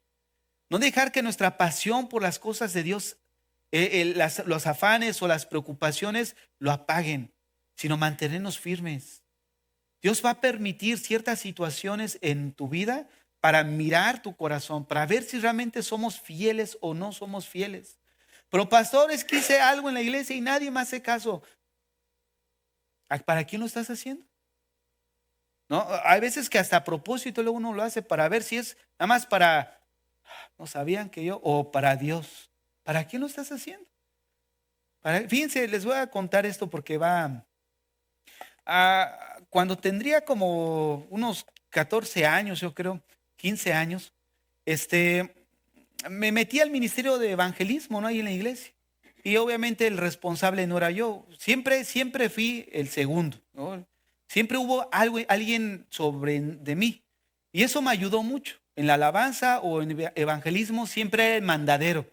No dejar que nuestra pasión por las cosas de Dios, los afanes o las preocupaciones lo apaguen, sino mantenernos firmes. Dios va a permitir ciertas situaciones en tu vida para mirar tu corazón, para ver si realmente somos fieles o no somos fieles. Pero pastores, que hice algo en la iglesia y nadie me hace caso. ¿Para quién lo estás haciendo? ¿No? Hay veces que hasta a propósito luego uno lo hace para ver si es nada más para, no sabían que yo, o para Dios. ¿Para quién lo estás haciendo? Fíjense, les voy a contar esto porque cuando tendría como unos 14 años, yo creo, 15 años, me metí al ministerio de evangelismo, ¿no? Ahí en la iglesia. Y obviamente el responsable no era yo. Siempre fui el segundo, ¿no? Siempre hubo alguien sobre de mí. Y eso me ayudó mucho. En la alabanza o en evangelismo siempre era el mandadero.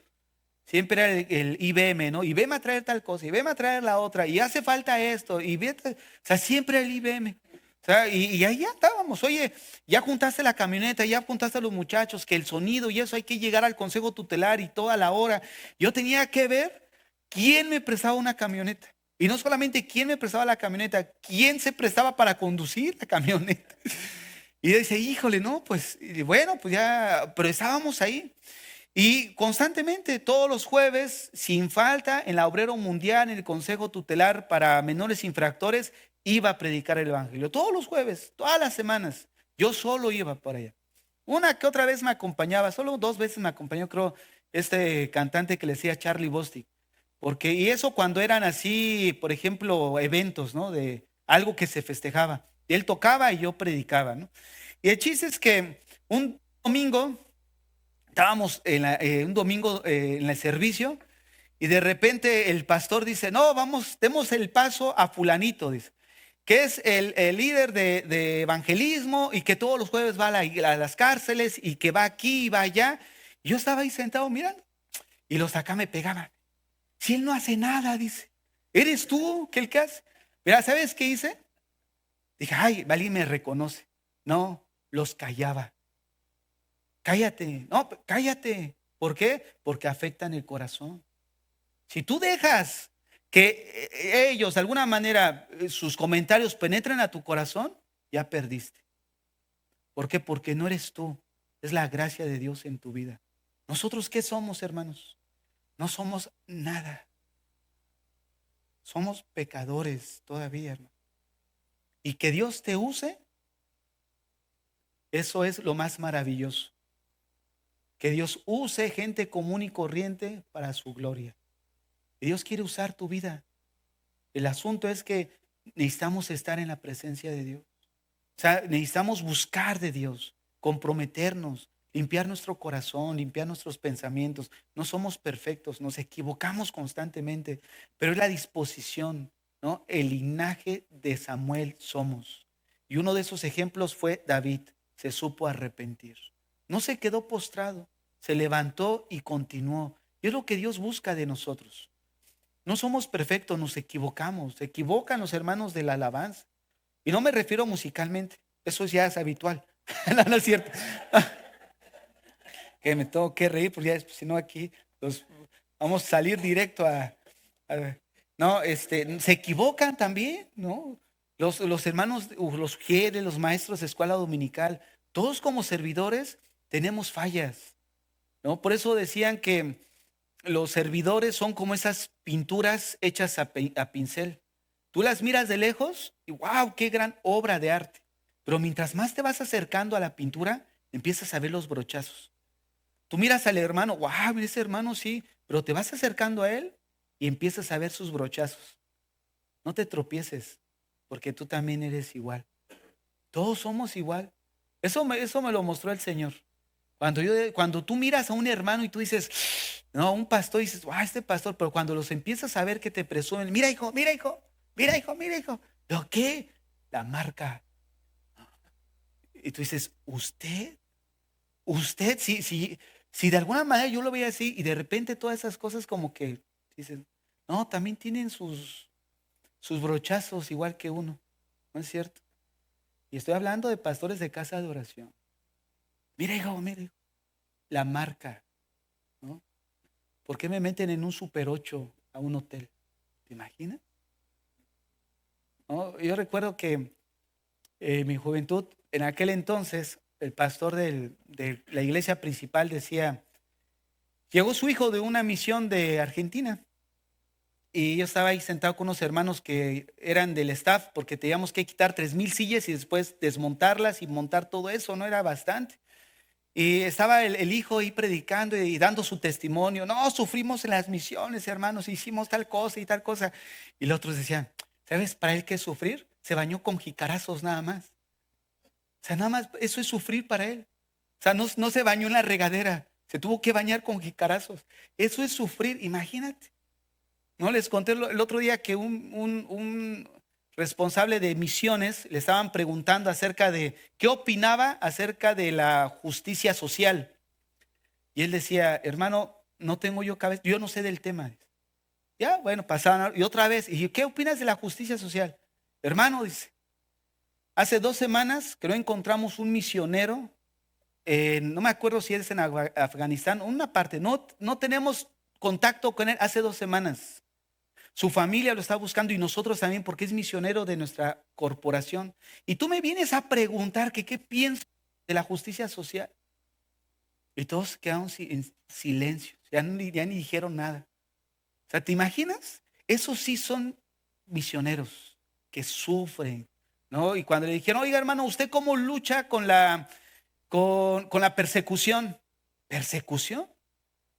Siempre era el IBM, ¿no? Y veme a traer tal cosa, y veme a traer la otra, y hace falta esto, o sea, siempre el IBM. O sea, y ahí ya estábamos. Oye, ya juntaste la camioneta, ya juntaste a los muchachos, que el sonido y eso hay que llegar al consejo tutelar y toda la hora. Yo tenía que ver quién me prestaba una camioneta. Y no solamente quién me prestaba la camioneta, quién se prestaba para conducir la camioneta. Y yo decía, híjole, no, pues, bueno, pues ya, pero estábamos ahí. Y constantemente, todos los jueves, sin falta, en la Obrero Mundial, en el Consejo Tutelar para Menores Infractores, iba a predicar el Evangelio. Todos los jueves, todas las semanas, yo solo iba para allá. Una que otra vez me acompañaba, solo 2 veces me acompañó, creo, este cantante que le decía Charlie Bostic. Y eso cuando eran así, por ejemplo, eventos, ¿no? De algo que se festejaba. Y él tocaba y yo predicaba, ¿no? Y el chiste es que un domingo estábamos un domingo en el servicio y de repente el pastor dice, no, vamos, demos el paso a fulanito, dice, que es el líder de evangelismo y que todos los jueves va a las cárceles y que va aquí y va allá. Y yo estaba ahí sentado mirando y los acá me pegaban. Si él no hace nada, dice, ¿eres tú que el que hace? Mira, ¿sabes qué hice? Dije, ay, alguien me reconoce. No, los callaba. Cállate, no, cállate. ¿Por qué? Porque afectan el corazón. Si tú dejas que ellos de alguna manera sus comentarios penetren a tu corazón, ya perdiste. ¿Por qué? Porque no eres tú, es la gracia de Dios en tu vida. ¿Nosotros qué somos, hermanos? No somos nada. Somos pecadores todavía, hermano. Y que Dios te use, eso es lo más maravilloso. Que Dios use gente común y corriente para su gloria. Y Dios quiere usar tu vida. El asunto es que necesitamos estar en la presencia de Dios. O sea, necesitamos buscar de Dios, comprometernos, limpiar nuestro corazón, limpiar nuestros pensamientos. No somos perfectos, nos equivocamos constantemente, pero es la disposición, ¿no? El linaje de Samuel somos. Y uno de esos ejemplos fue David, se supo arrepentir. No se quedó postrado, se levantó y continuó. Y es lo que Dios busca de nosotros. No somos perfectos, nos equivocamos, se equivocan los hermanos de la alabanza. Y no me refiero musicalmente, eso ya es habitual. No, no es cierto. Que me tengo que reír, porque ya, si no aquí vamos a salir directo no, se equivocan también, ¿no? Los hermanos, los jefes, los maestros de escuela dominical, todos como servidores tenemos fallas, ¿no? Por eso decían que los servidores son como esas pinturas hechas a pincel. Tú las miras de lejos y wow, qué gran obra de arte. Pero mientras más te vas acercando a la pintura, empiezas a ver los brochazos. Tú miras al hermano, wow, ese hermano sí, pero te vas acercando a él y empiezas a ver sus brochazos. No te tropieces, porque tú también eres igual. Todos somos igual. Eso me lo mostró el Señor. Cuando tú miras a un hermano y tú dices, no, un pastor, dices, este pastor, pero cuando los empiezas a ver que te presumen, mira hijo, mira hijo, mira hijo, mira hijo, ¿lo qué? La marca. Y tú dices, usted, si de alguna manera yo lo veía así y de repente todas esas cosas como que dices, no, también tienen sus brochazos igual que uno, ¿no es cierto? Y estoy hablando de pastores de casa de oración. Mira hijo, la marca, ¿no? ¿Por qué me meten en un Super 8 a un hotel? ¿Te imaginas? ¿No? Yo recuerdo que en mi juventud, en aquel entonces, el pastor de la iglesia principal decía, llegó su hijo de una misión de Argentina y yo estaba ahí sentado con unos hermanos que eran del staff porque teníamos que quitar 3,000 sillas y después desmontarlas y montar todo eso, no era bastante. Y estaba el hijo ahí predicando y dando su testimonio. No, sufrimos en las misiones, hermanos, hicimos tal cosa y tal cosa. Y los otros decían, ¿sabes para él qué es sufrir? Se bañó con jicarazos nada más. O sea, nada más eso es sufrir para él. O sea, no se bañó en la regadera, se tuvo que bañar con jicarazos. Eso es sufrir, imagínate. No les conté el otro día que un responsable de misiones le estaban preguntando acerca de qué opinaba acerca de la justicia social. Y él decía, hermano, no tengo yo cabeza, yo no sé del tema. Ya, bueno, pasaban y otra vez. Y yo, ¿qué opinas de la justicia social? Hermano, dice, hace 2 semanas que no encontramos un misionero, no me acuerdo si es en Afganistán, una parte, no tenemos contacto con él hace 2 semanas. Su familia lo está buscando y nosotros también porque es misionero de nuestra corporación. Y tú me vienes a preguntar que qué pienso de la justicia social. Y todos quedaron en silencio, ya ni dijeron nada. O sea, ¿te imaginas? Esos sí son misioneros que sufren, ¿no? Y cuando le dijeron, oiga hermano, ¿usted cómo lucha con la persecución? ¿Persecución?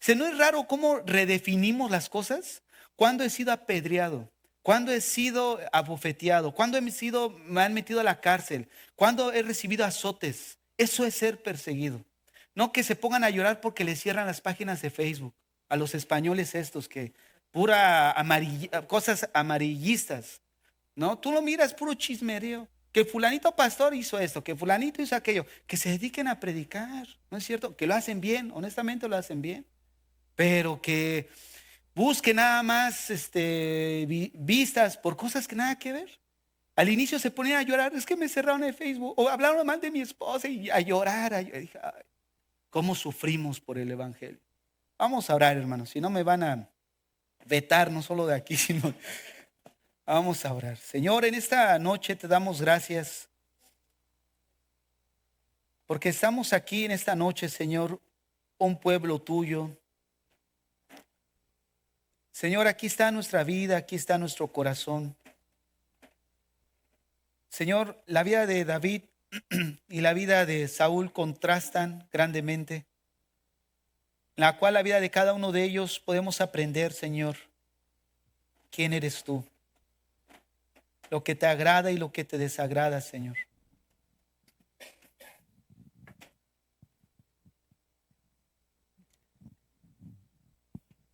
¿Se no es raro cómo redefinimos las cosas? ¿Cuándo he sido apedreado? ¿Cuándo he sido abofeteado? ¿Cuándo me han metido a la cárcel? ¿Cuándo he recibido azotes? Eso es ser perseguido. No que se pongan a llorar porque les cierran las páginas de Facebook a los españoles estos que cosas amarillistas, ¿no? Tú lo miras, puro chismerío. Que fulanito pastor hizo esto, que fulanito hizo aquello. Que se dediquen a predicar, ¿no es cierto? Que lo hacen bien, honestamente lo hacen bien. Pero que busquen nada más vistas por cosas que nada que ver. Al inicio se ponían a llorar, es que me cerraron el Facebook, o hablaron mal de mi esposa y a llorar. Dije, ay, ¿cómo sufrimos por el Evangelio? Vamos a orar, hermanos, si no me van a vetar, no solo de aquí, sino vamos a orar. Señor, en esta noche te damos gracias porque estamos aquí en esta noche, Señor, un pueblo tuyo. Señor, aquí está nuestra vida, aquí está nuestro corazón. Señor, la vida de David y la vida de Saúl contrastan grandemente, en la cual la vida de cada uno de ellos podemos aprender, Señor, quién eres tú, lo que te agrada y lo que te desagrada, Señor.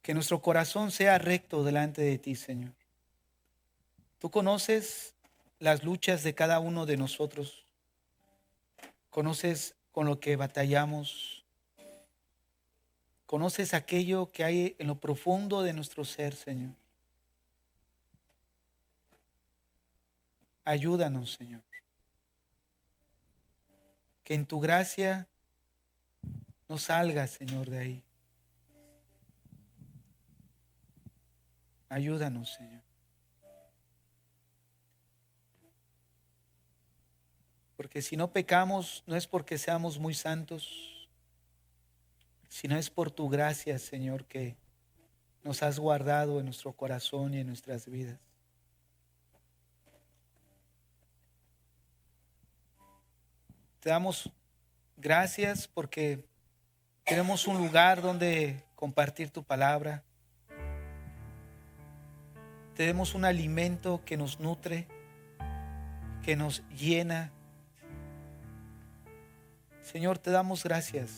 Que nuestro corazón sea recto delante de ti, Señor. Tú conoces las luchas de cada uno de nosotros. Conoces con lo que batallamos. Conoces aquello que hay en lo profundo de nuestro ser, Señor. Ayúdanos, Señor. Que en tu gracia nos salga, Señor, de ahí. Ayúdanos, Señor. Porque si no pecamos, no es porque seamos muy santos, sino es por tu gracia, Señor, que nos has guardado en nuestro corazón y en nuestras vidas. Te damos gracias porque tenemos un lugar donde compartir tu palabra. Tenemos un alimento que nos nutre, que nos llena. Señor, te damos gracias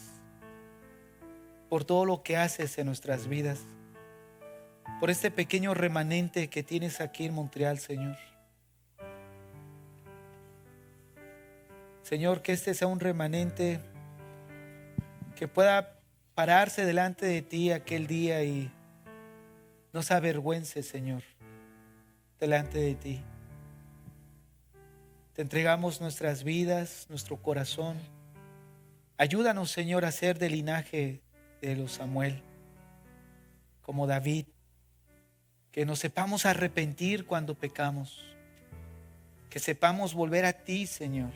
por todo lo que haces en nuestras vidas, por este pequeño remanente que tienes aquí en Montreal, Señor. Señor, que este sea un remanente que pueda pararse delante de ti aquel día y no se avergüence, Señor, delante de ti. Te entregamos nuestras vidas, nuestro corazón. Ayúdanos, Señor, a ser del linaje de los Samuel, como David, que nos sepamos arrepentir cuando pecamos, que sepamos volver a ti, Señor.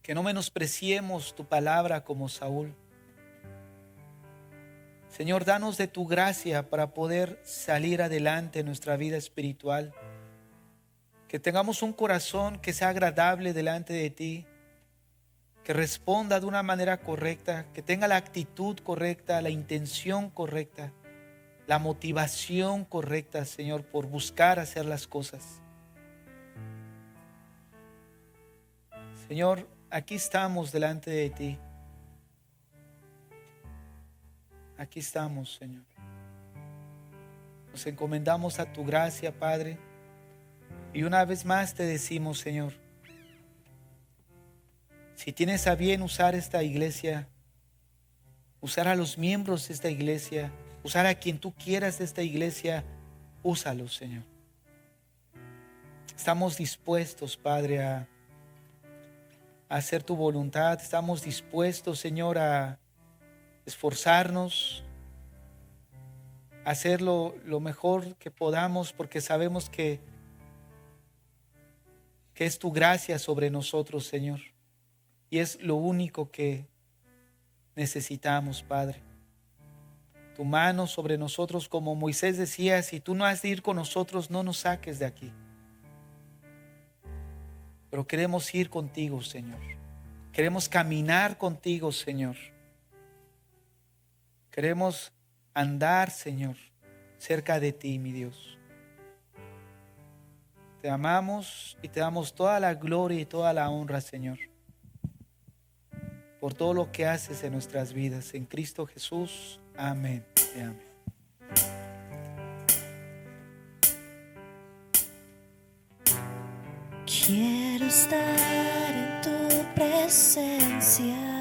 Que no menospreciemos tu palabra como Saúl. Señor, danos de tu gracia para poder salir adelante en nuestra vida espiritual. Que tengamos un corazón que sea agradable delante de ti, que responda de una manera correcta, que tenga la actitud correcta, la intención correcta, la motivación correcta, Señor, por buscar hacer las cosas. Señor, aquí estamos delante de ti. Aquí estamos, Señor. Nos encomendamos a tu gracia, Padre. Y una vez más te decimos, Señor, si tienes a bien usar esta iglesia, usar a los miembros de esta iglesia, usar a quien tú quieras de esta iglesia, úsalos, Señor. Estamos dispuestos, Padre, a hacer tu voluntad. Estamos dispuestos, Señor, a esforzarnos, a hacer lo mejor que podamos, porque sabemos que es tu gracia sobre nosotros, Señor. Y es lo único que necesitamos, Padre. Tu mano sobre nosotros, como Moisés decía, si tú no has de ir con nosotros, no nos saques de aquí. Pero queremos ir contigo, Señor. Queremos caminar contigo, Señor. Queremos andar, Señor, cerca de ti, mi Dios. Te amamos y te damos toda la gloria y toda la honra, Señor, por todo lo que haces en nuestras vidas. En Cristo Jesús. Amén y amén. Quiero estar en tu presencia.